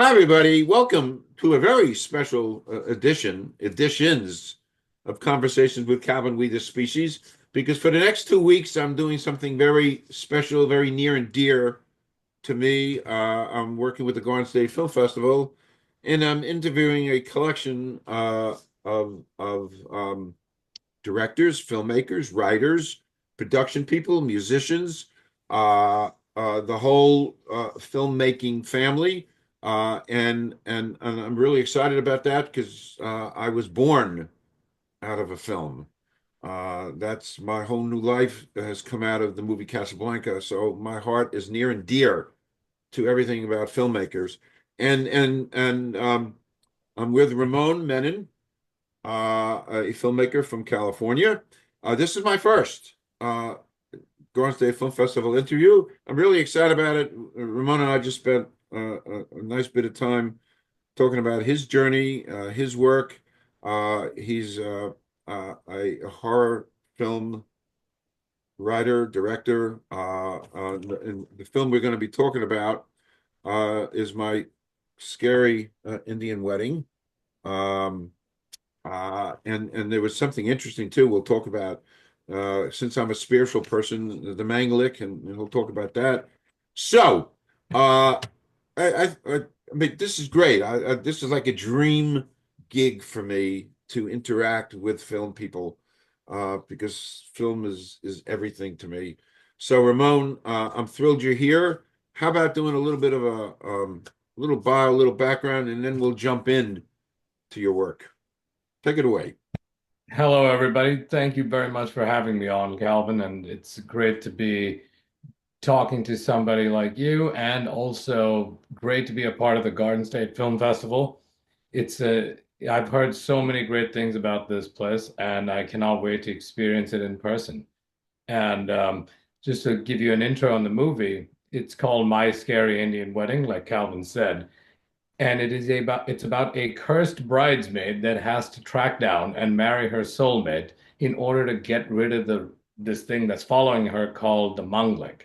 Hi, everybody. Welcome to a very special editions of Conversations with Calvin, We the Species, because for the next 2 weeks, I'm doing something very special, very near and dear to me. I'm working with the Garden State Film Festival, and I'm interviewing a collection of directors, filmmakers, writers, production people, musicians, the whole filmmaking family, and I'm really excited about that because I was born out of a film. That's my whole new life has come out of the movie Casablanca, so my heart is near and dear to everything about filmmakers. And I'm with Ramon Menon, a filmmaker from California. This is my first Garden State Film Festival interview. I'm really excited about it. Ramon and I just spent a nice bit of time talking about his journey, his work. He's a horror film writer, director. And the film we're going to be talking about is my scary Indian wedding. Um, and there was something interesting too. We'll talk about since I'm a spiritual person, the Manglik, and we'll talk about that. So, uh, I mean, this is great. This is like a dream gig for me to interact with film people because film is everything to me. So, Ramon, I'm thrilled you're here. How about doing a little bit of a little bio, a little background, and then we'll jump in to your work. Take it away. Hello, everybody. Thank you very much for having me on, Calvin. And it's great to be talking to somebody like you, and also great to be a part of the Garden State Film Festival. I've heard so many great things about this place, and I cannot wait to experience it in person. And just to give you an intro on the movie, it's called My Scary Indian Wedding, like Calvin said. And it's about a cursed bridesmaid that has to track down and marry her soulmate in order to get rid of the this thing that's following her called the Manglik.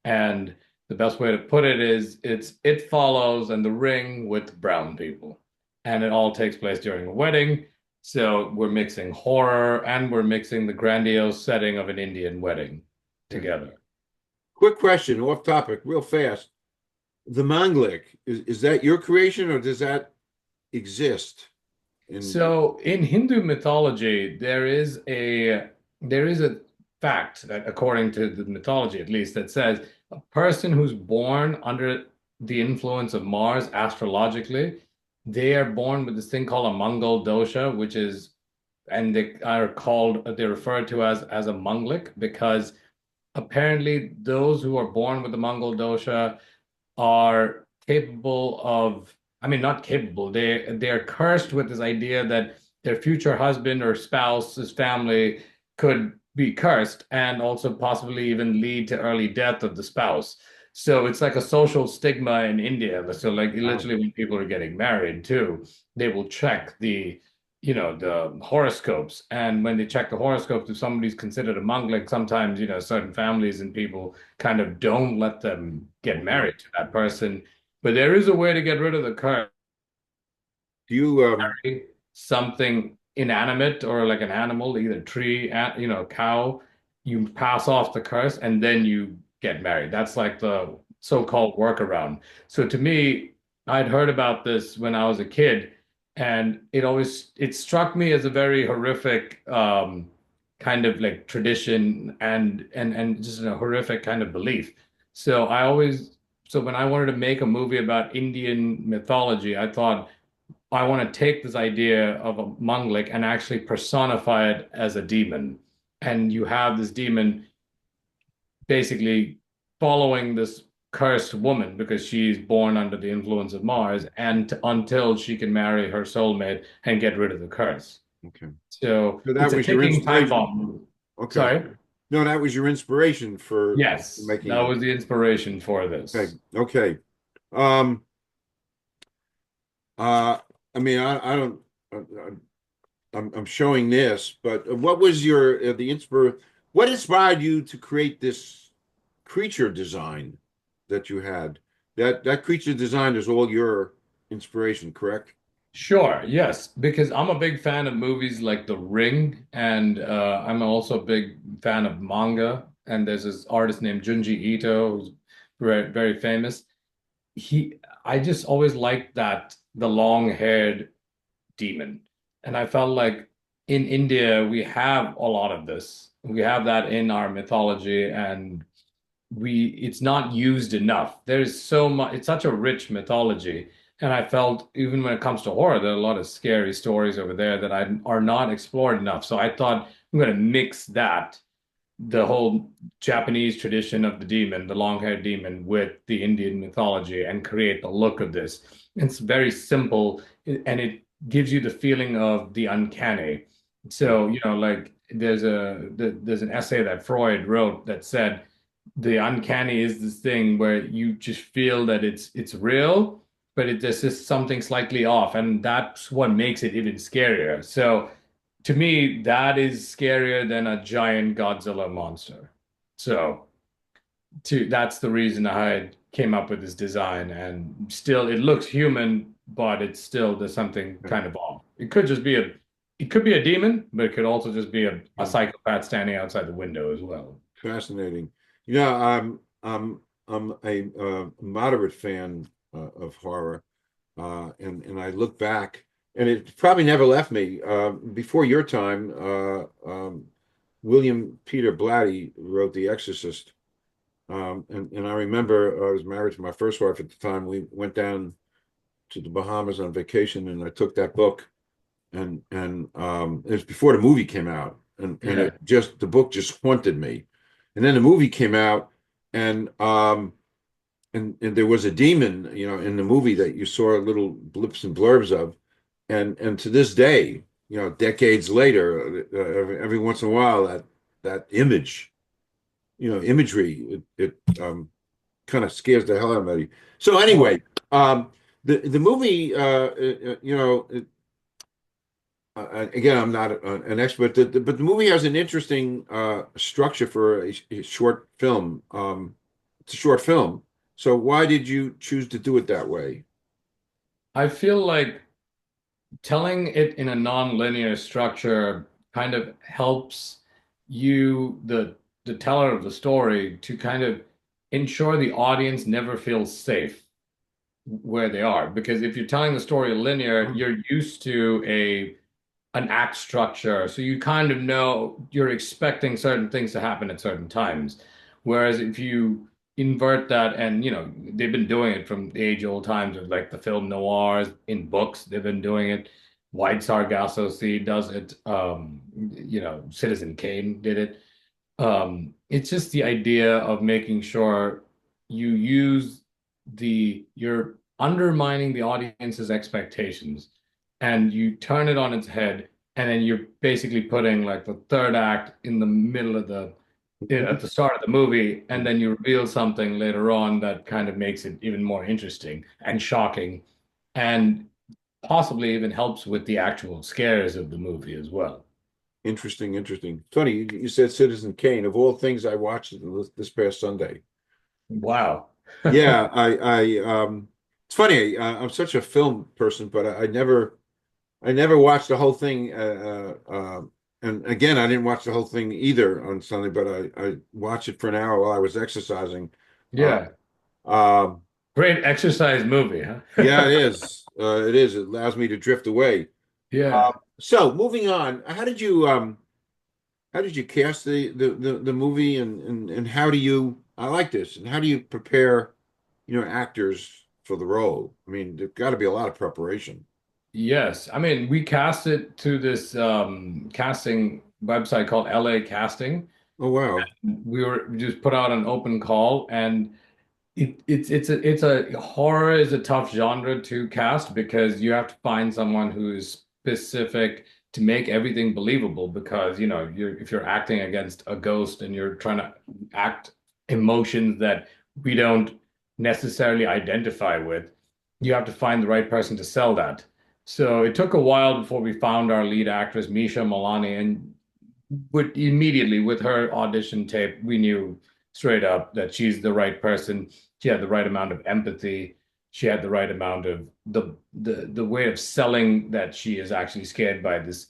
And the best way to put it is it follows and the ring with brown people. And it all takes place during a wedding. So we're mixing horror and we're mixing the grandiose setting of an Indian wedding together. Quick question, off topic, real fast. The Manglik, is that your creation or does that exist in So in Hindu mythology, there is a fact that, according to the mythology at least, that says a person who's born under the influence of Mars astrologically, they are born with this thing called a Mangal dosha, which is, and they're referred to as a Manglik because apparently those who are born with the Mangal dosha are capable of, I mean, not capable, they're cursed with this idea that their future husband or spouse's family could be cursed and also possibly even lead to early death of the spouse. So it's like a social stigma in India. So like Wow. literally when people are getting married too, they will check the horoscopes. And when they check the horoscopes, if somebody's considered a monk, sometimes, certain families and people kind of don't let them get Wow. married to that person. But there is a way to get rid of the curse. Do you Something inanimate or like an animal, either tree, cow, you pass off the curse and then you get married. That's like the so-called workaround. So to me, I'd heard about this when I was a kid, and it struck me as a very horrific kind of like tradition and just a horrific kind of belief. So when I wanted to make a movie about Indian mythology, I thought I want to take this idea of a Manglik and actually personify it as a demon. And you have this demon basically following this cursed woman because she's born under the influence of Mars and until she can marry her soulmate and get rid of the curse. okay. So So that it's a was your ticking time inspiration. bomb. Okay. Sorry? No, that was your inspiration for Yes, making that it. was the inspiration for Okay. this. Okay. Um uh I mean I don't I'm showing this, but what was your what inspired you to create this creature design that you had? That creature design is all your. inspiration, correct? Sure, yes, because I'm a big fan of movies like The Ring, and I'm also a big fan of manga. And there's this artist named Junji Ito, who's very famous. I just always liked that the long-haired demon, and I felt like in India we have a lot of this. We have that in our mythology, and it's not used enough. There's so much, it's such a rich mythology. And I felt even when it comes to horror, there are a lot of scary stories over there that are not explored enough. So I thought I'm going to mix that, the whole Japanese tradition of the demon, the long-haired demon, with the Indian mythology and create the look of this. It's very simple and it gives you the feeling of the uncanny. Mm. So, like there's an essay that Freud wrote that said the uncanny is this thing where you just feel that it's real, but there's just something slightly off, and that's what makes it even scarier. So to me, that is scarier than a giant Godzilla monster. So that's the reason I came up with this design, and still it looks human, but it's still there's something kind of off. It could be a demon, but it could also just be a Yeah. psychopath standing outside the window as well. Fascinating. You know, I'm a moderate fan of horror, and I look back, and it probably never left me. Before your time, William Peter Blatty wrote The Exorcist, and I remember I was married to my first wife at the time. We went down to the Bahamas on vacation, and I took that book, and it was before the movie came out, and Yeah. it just the book just haunted me. And then the movie came out, and and there was a demon, in the movie that you saw little blips and blurbs of, and to this day, decades later, every once in a while, that image, imagery, it kind of scares the hell out of me. So Oh, anyway, the movie, again, I'm not an expert, but the movie has an interesting structure for a short film. It's a short film. So why did you choose to do it that way? I feel like telling it in a non-linear structure kind of helps you, the teller of the story, to kind of ensure the audience never feels safe where they are. Because if you're telling the story linear, you're used to an act structure. So you kind of know you're expecting certain things to happen at certain times. Whereas if you invert that, and they've been doing it from the age-old times of like the film noirs in books, they've been doing it. White Sargasso Sea does it. Citizen Kane did it. It's just the idea of making sure you use you're undermining the audience's expectations and you turn it on its head, and then you're basically putting like the third act in the middle of at the start of the movie, and then you reveal something later on that kind of makes it even more interesting and shocking, and possibly even helps with the actual scares of the movie as well. Interesting, interesting. Funny, you said Citizen Kane. Of all things, I watched it this past Sunday. Wow. Yeah, it's funny. I'm such a film person, but I never watched the whole thing. And again, I didn't watch the whole thing either on Sunday, but I watched it for an hour while I was exercising. Uh, Yeah. um, Great exercise movie, huh? yeah, it is. It is. It allows me to drift away. Yeah. So moving on, how did you cast the movie, and how do you, I like this, and how do you prepare, actors for the role? I mean, there's got to be a lot of preparation. Yes. I mean, we cast it to this casting website called LA Casting. Oh wow. We just put out an open call, and it's a horror is a tough genre to cast because you have to find someone who is specific to make everything believable, because if you're acting against a ghost and you're trying to act emotions that we don't necessarily identify with, you have to find the right person to sell that. So it took a while before we found our lead actress, Misha Malani, and immediately with her audition tape, we knew straight up that she's the right person. She had the right amount of empathy. she had the right amount of the way of selling that she is actually scared by this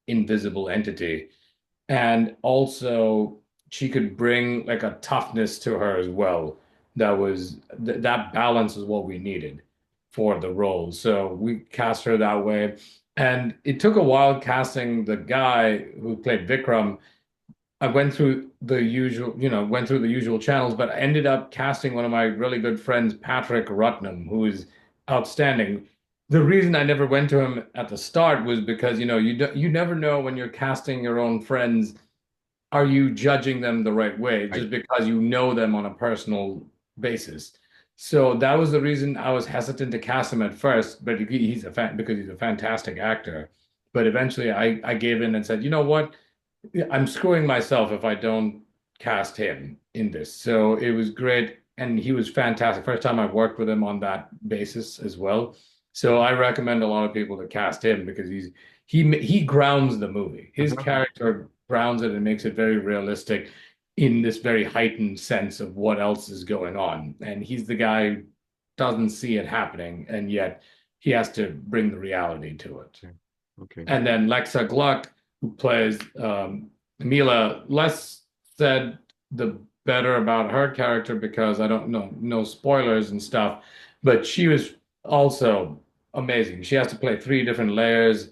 invisible entity. And also she could bring like a toughness to her as well. That balance is what we needed for the role. So we cast her that way. And it took a while casting the guy who played Vikram. I went through the usual, went through the usual channels, but I ended up casting one of my really good friends, Patrick Rutnam, who is outstanding. The reason I never went to him at the start was because, you never know when you're casting your own friends, are you judging them the right way Right. just because you know them on a personal basis? So that was the reason I was hesitant to cast him at first, but because he's a fantastic actor. But eventually I gave in and said, you know what? I'm screwing myself if I don't cast him in this. So it was great. And he was fantastic. First time I've worked with him on that basis as well. So I recommend a lot of people to cast him because he grounds the movie. His Uh-huh. character grounds it and makes it very realistic in this very heightened sense of what else is going on. And he's the guy who doesn't see it happening, and yet he has to bring the reality to it. Okay. Okay. And then Lexa Gluck, who plays Mila, less said the better about her character because I don't know, no spoilers and stuff, but she was also amazing. She has to play three different layers.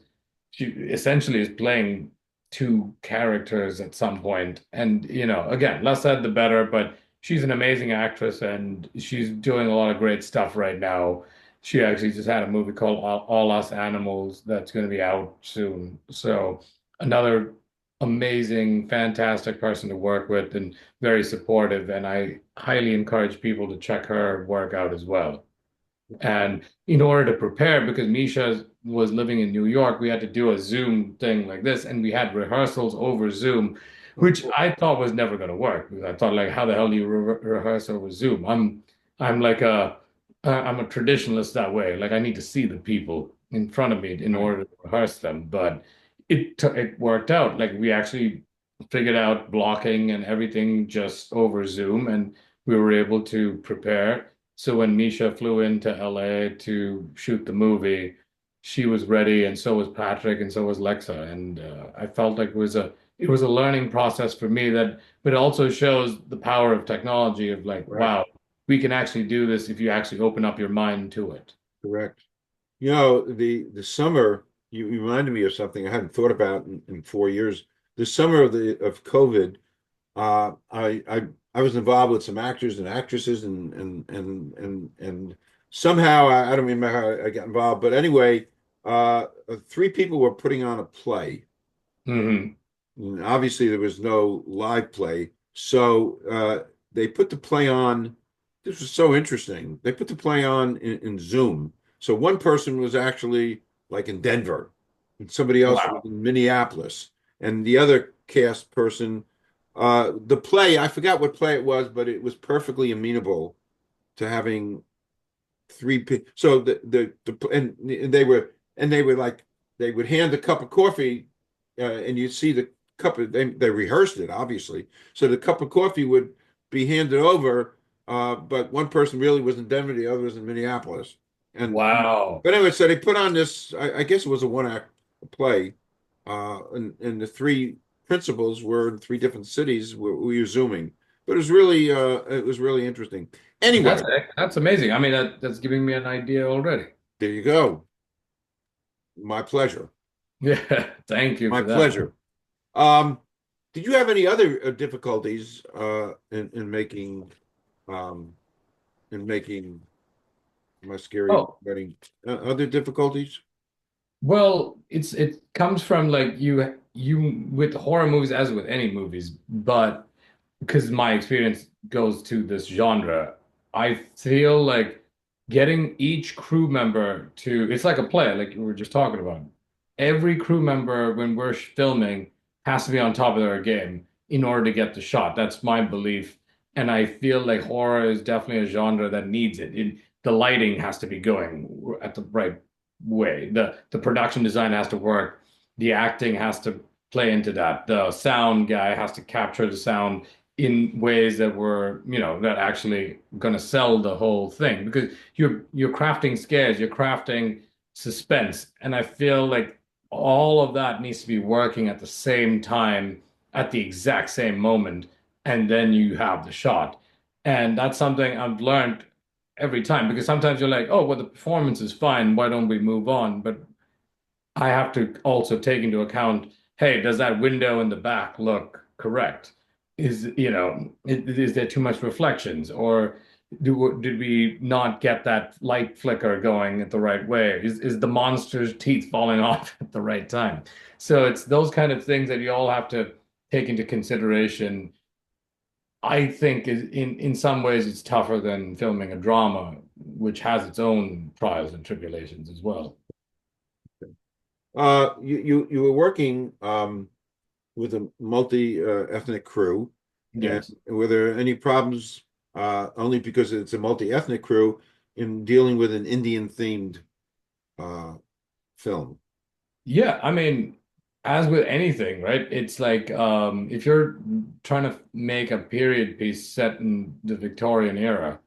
She essentially is playing two characters at some point. And, again, less said the better, but she's an amazing actress and she's doing a lot of great stuff right now. She actually just had a movie called All Us Animals that's going to be out soon. So another amazing, fantastic person to work with and very supportive. And I highly encourage people to check her work out as well. And in order to prepare, because Misha was living in New York, we had to do a Zoom thing like this, and we had rehearsals over Zoom, Oh, which cool. I thought was never going to work. Because I thought, like, how the hell do you rehearse over Zoom? I'm like I'm a traditionalist that way. Like, I need to see the people in front of me in Right. order to rehearse them. But it worked out. Like, we actually figured out blocking and everything just over Zoom, and we were able to prepare. So when Misha flew into LA to shoot the movie, she was ready, and so was Patrick, and so was Lexa. And I felt like it was a learning process for me but it also shows the power of technology of like, Right. wow, we can actually do this if you actually open up your mind to it. Correct. The summer, you reminded me of something I hadn't thought about in 4 years. The summer of COVID, I was involved with some actors and actresses and somehow I don't remember how I got involved, but anyway, three people were putting on a play. Hmm. And obviously, there was no live play, so they put the play on. This was so interesting. They put the play on in Zoom. So one person was actually like in Denver, and somebody else was Wow. in Minneapolis, and the other cast person. The play, I forgot what play it was, but it was perfectly amenable to having so and they were like they would hand the cup of coffee, and you'd see the cup of, they rehearsed it obviously, so the cup of coffee would be handed over, but one person really was in Denver, the other was in Minneapolis, and Wow. but anyway, so they put on this, I guess it was a one act play, and the three principals were in three different cities where we were zooming, but it was really interesting. That's Anyway, that's amazing. I mean, that's giving me an idea already. there you go. My pleasure. Yeah, thank you My for that. pleasure. Um, did you have any other difficulties in um, making my scary Oh, wedding? Other difficulties? well, it comes from like you with horror movies as with any movies, but because my experience goes to this genre, I feel like getting each crew member to it's like a play, like we were just talking about. Every crew member when we're filming has to be on top of their game in order to get the shot. That's my belief. And I feel like horror is definitely a genre that needs it. The lighting has to be going at the right way. The production design has to work. The acting has to play into that. The sound guy has to capture the sound in ways that were, that actually going to sell the whole thing because you're crafting scares, you're crafting suspense, and I feel like all of that needs to be working at the same time at the exact same moment, and then you have the shot. And that's something I've learned every time because sometimes you're like, oh, well, the performance is fine, why don't we move on? But I have to also take into account, hey, does that window in the back look correct? Is there too much reflections, or did we not get that light flicker going at the right way? Is the monster's teeth falling off at the right time? So it's those kind of things that you all have to take into consideration. I think in some ways it's tougher than filming a drama, which has its own trials and tribulations as well. You were working with a multi-ethnic crew, and Yes. were there any problems, only because it's a multi-ethnic crew, in dealing with an Indian themed uh, film? Yeah, I mean, as with anything, right? It's like if you're trying to make a period piece set in the Victorian era,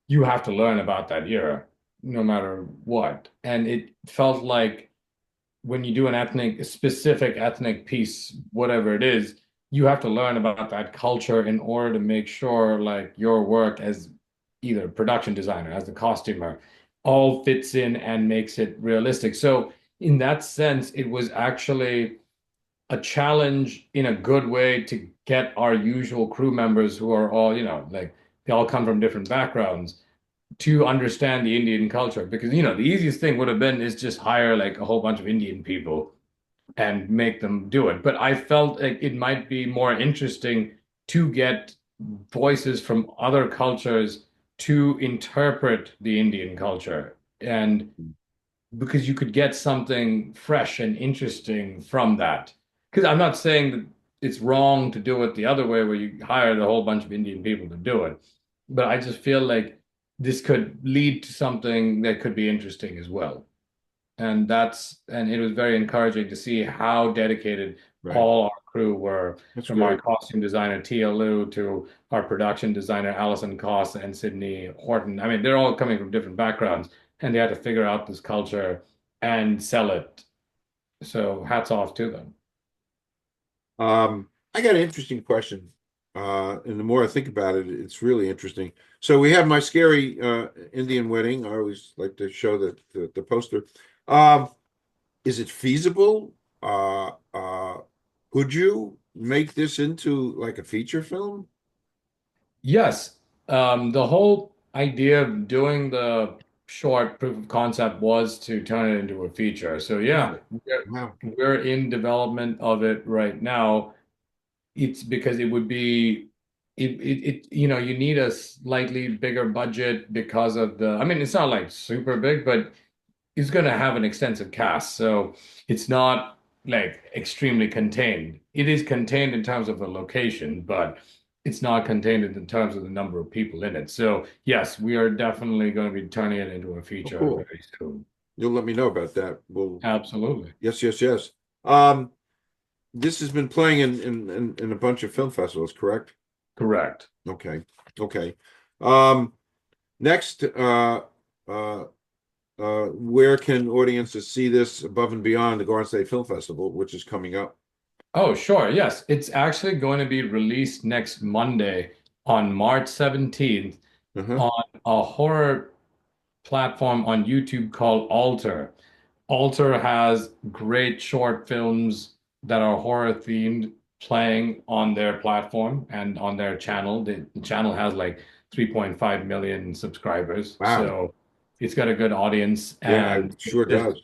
you have to learn about that era, no matter what. And it felt like when you do a specific ethnic piece, whatever it is, you have to learn about that culture in order to make sure like your work as either production designer, as the costumer, all fits in and makes it realistic. So in that sense, it was actually a challenge in a good way to get our usual crew members who are all, like they all come from different backgrounds to understand the Indian culture because the easiest thing would have been is just hire like a whole bunch of Indian people and make them do it. But I felt like it might be more interesting to get voices from other cultures to interpret the Indian culture. And because you could get something fresh and interesting from that. Because I'm not saying that it's wrong to do it the other way where you hired a whole bunch of Indian people to do it. But I just feel like this could lead to something that could be interesting as well. And it was very encouraging to see how dedicated Right. all our crew were, That's from our great. costume designer Tia Liu to our production designer Alison Koss and Sydney Horton. I mean, they're all coming from different backgrounds, and they had to figure out this culture and sell it. So hats off to them. I got an interesting question. And the more I think about it, it's really interesting. So we have my scary Indian wedding. I always like to show the poster. Um, is it feasible? Could you make this into like a feature film? Yes, the whole idea of doing the short proof of concept was to turn it into a feature. So Got yeah, it. we're, Wow. we're in development of it right now. It's because it would be you need a slightly bigger budget because of I mean, it's not like super big, but it's going to have an extensive cast. So it's not like extremely contained. It is contained in terms of the location, but it's not contained in terms of the number of people in it. So yes, we are definitely going to be turning it into a Oh, feature cool. very soon. You'll let me know about that. Well, Absolutely. yes, yes, yes. Um, this has been playing in a bunch of film festivals, correct? Correct. Okay. Okay. Um, next, uh, where can audiences see this above and beyond the Garden State Film Festival, which is coming up? Oh, sure. Yes. It's actually going to be released next Monday on March 17th Uh-huh. on a horror platform on YouTube called Alter. Alter has great short films that are horror themed playing on their platform and on their channel. The channel has like 3.5 million subscribers, Wow. so it's got a good audience Yeah, and it sure just does.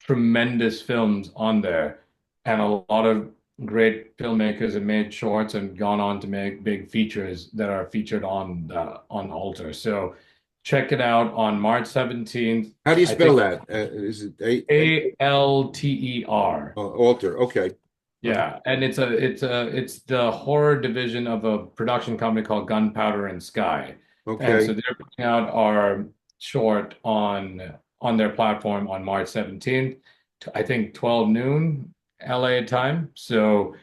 tremendous films on there. And a lot of great filmmakers have made shorts and gone on to make big features that are featured on Alter. So check it out on March 17th. How do you I spell think that? Is it Alter. Alter? Okay. Uh-huh. Yeah, and it's the horror division of a production company called Gunpowder and Sky. And so Okay. they're putting out our short on their platform on March 17th, I think 12 noon LA time. So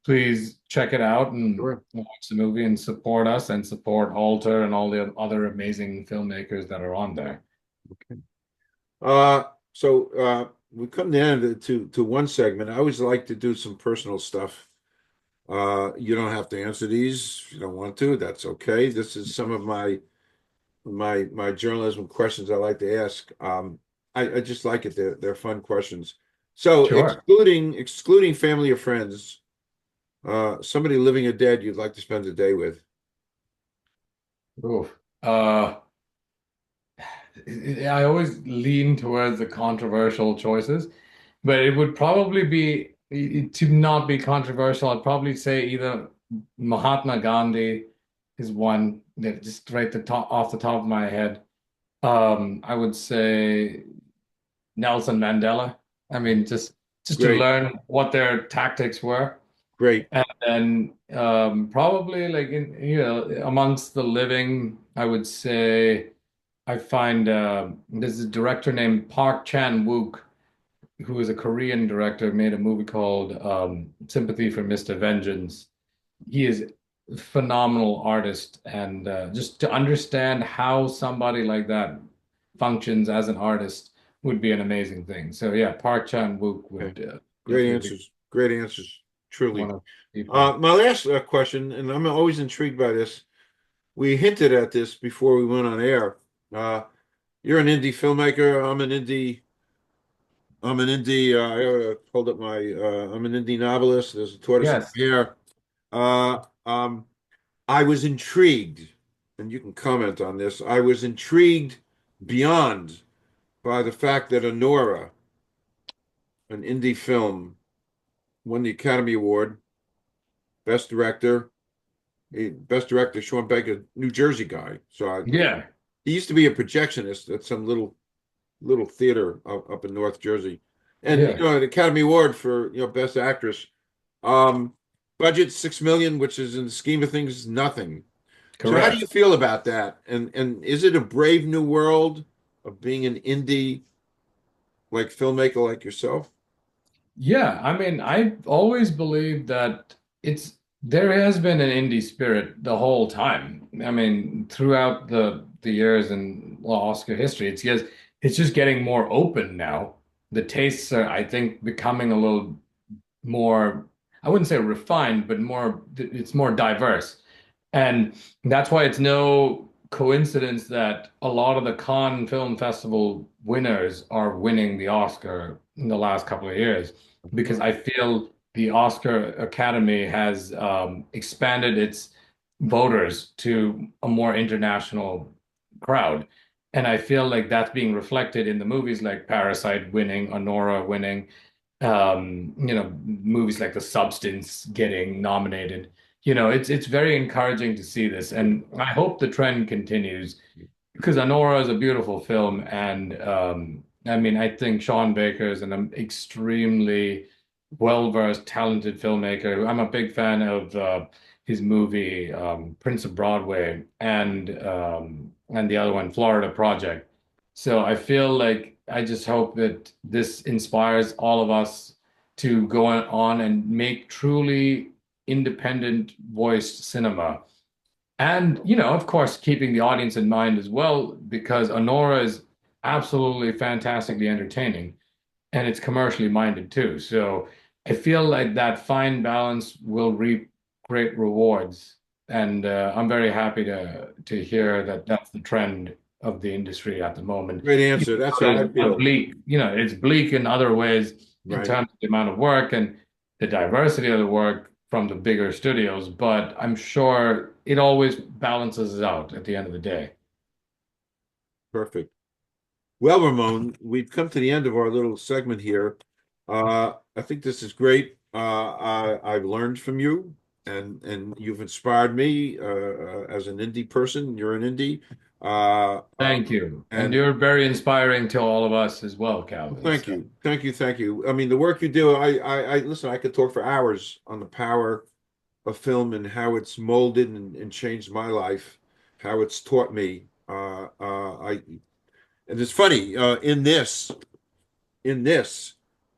please check it out and Sure. watch the movie and support us and support Alter and all the other amazing filmmakers that are on there. Uh, so we come to the end to one segment. I always like to do some personal stuff. You don't have to answer these if you don't want to. That's okay. This is some of my journalism questions I like to ask. I just like it. They're fun questions. So Sure. excluding family or friends, somebody living or dead you'd like to spend the day with. Oof. I always lean towards the controversial choices, but it would probably be to not be controversial. I'd probably say either Mahatma Gandhi is one that just right the top off the top of my head. I would say Nelson Mandela. I mean, just to Great, learn what their tactics were, great, and then probably like amongst the living, I would say. I find there's a director named Park Chan-wook, who is a Korean director, made a movie called Sympathy for Mr. Vengeance. He is a phenomenal artist, and just to understand how somebody like that functions as an artist would be an amazing thing. So yeah, Park Chan-wook okay. would Great definitely be answers. Great answers. one Truly. of the people. My last question, and I'm always intrigued by this. We hinted at this before we went on air. Uh, you're an indie filmmaker. I'm an indie. I hold up my. I'm an indie novelist. There's a tortoise in Yes, my hair. Uh, um, I was intrigued, and you can comment on this. I was intrigued beyond by the fact that Honora, an indie film, won the Academy Award, Best Director. Best Director, Sean Baker, New Jersey guy. yeah, He used to be a projectionist at some little theater up in North Jersey, and yeah, an Academy Award for Best Actress. Um, Budget 6 million, which is in the scheme of things nothing. So how do you correct. feel about that? And is it a brave new world of being an indie like filmmaker like yourself? Yeah, I mean, I've always believed that there has been an indie spirit the whole time. I mean, throughout the years in Oscar history, it's just getting more open now. The tastes are, I think, becoming a little more, I wouldn't say refined, but it's more diverse. And that's why it's no coincidence that a lot of the Cannes Film Festival winners are winning the Oscar in the last couple of years, because I feel the Oscar Academy has expanded its voters to a more international crowd. And I feel like that's being reflected in the movies like Parasite winning, Honora winning, movies like The Substance getting nominated. It's very encouraging to see this, and I hope the trend continues because Anora is a beautiful film, and I mean, I think Sean Baker is an extremely well-versed, talented filmmaker. I'm a big fan of his movie Prince of Broadway and the other one, Florida Project. So I feel like I just hope that this inspires all of us to go on and make truly independent voiced cinema. And, of course, keeping the audience in mind as well, because Honora is absolutely fantastically entertaining and it's commercially minded too. So I feel like that fine balance will reap great rewards. And I'm very happy to hear that that's the trend of the industry at the moment. Great Even answer. That's though how I there's a feel. bleak, it's bleak in other ways in Right. terms of the amount of work and the diversity of the work from the bigger studios, but I'm sure it always balances out at the end of the day. Perfect. Well, Ramon, we've come to the end of our little segment here. I think this is great. I've learned from you, and you've inspired me as an indie person. You're an indie, uh, uh, Thank you. And and you're very inspiring to all of us as well, well, Calvin. thank So you, thank you, thank you. I mean, the work you do. I listen. I could talk for hours on the power of film and how it's molded and changed my life, how it's taught me. And it's funny in this.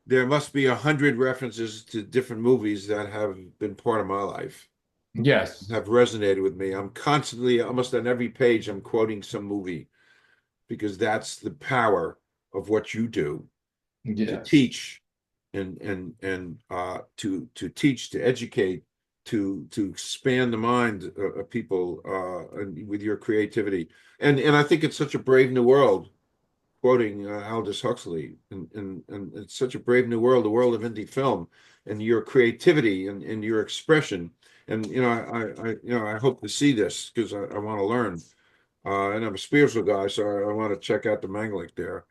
there must be 100 references to different movies that have been part of my life, Yes. have resonated with me. I'm constantly, almost on every page, I'm quoting some movie because that's the power of what you do to Yes. teach to teach, to educate, to expand the mind of people and with your creativity. And I think it's such a brave new world, quoting Aldous Huxley, and it's such a brave new world, the world of indie film, and your creativity and your expression. And I hope to see this because I want to learn. And I'm a spiritual guy, so I want to check out the Manglik there.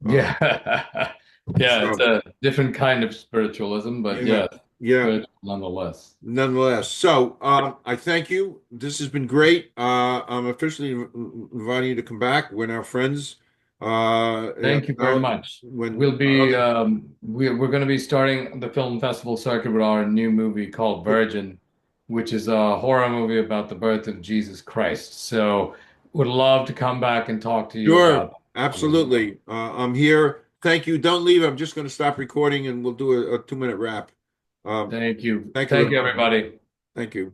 Uh, Yeah. Yeah, it's so a different kind of spiritualism, but yeah, yeah, yeah. spiritual nonetheless. Nonetheless, so I thank you. This has been great. I'm officially inviting you to come back. We're now friends. Thank you very much. When We'll be other we're going to be starting the film festival circuit with our new movie called Virgin, which is a horror movie about the birth of Jesus Christ. So would love to come back and talk to you Sure, about that film as well. absolutely. I'm here. Thank you. Don't leave. I'm just going to stop recording and we'll do a 2-minute wrap. Um, Thank you. thank you, Thank you, everyone. everybody. Thank you.